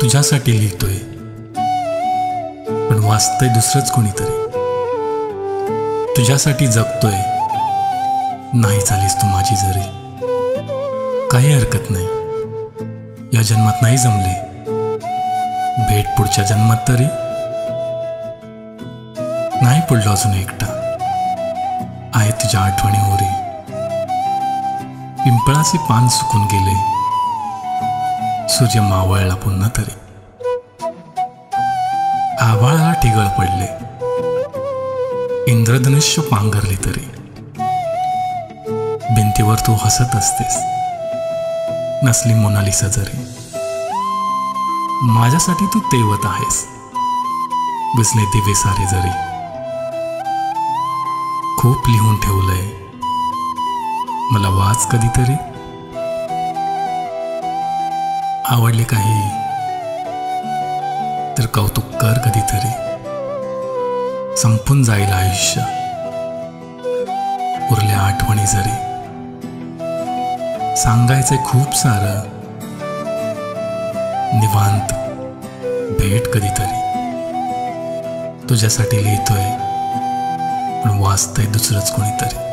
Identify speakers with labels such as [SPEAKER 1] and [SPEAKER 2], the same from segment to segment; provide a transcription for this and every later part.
[SPEAKER 1] तुझ्यासाठी लिहितोय पण वाचतंय दुसरंच कोणीतरी. तुझ्यासाठी जगतोय, नाही झालीस तू माझी जरी. काही हरकत नाही, या जन्मात नाही जमले, भेट पुढच्या जन्मात तरी. नाही पडलो अजून एकटा, आहे तुझ्या आठवणी होरी. पिंपळाचे पान सुकून गेले, सूर्य मावळला पुन्हा तरी. आभाळाला ठिगळ पडले, इंद्रधनुष्य पांघरले तरी. भिंतीवर तू हसत असतेस, नसली मोनालिसा जरी. माझ्यासाठी तू तेवत आहेस, विसले दिवे सारे जरी. खूप लिहून ठेवलंय, मला वाच कधीतरी. आवडले काही तर कौतुक कर कधीतरी. संपून जाईल आयुष्य, उरल्या आठवणी जरी. सांगायचंय खूप सारं, निवांत भेट कधीतरी. तुझ्यासाठी लिहितोय पण वाचतंय दुसरंच कोणीतरी.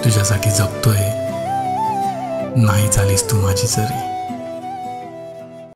[SPEAKER 1] तुझ्यासाठी जगतोय, नाही झालीस तू माझी जरी.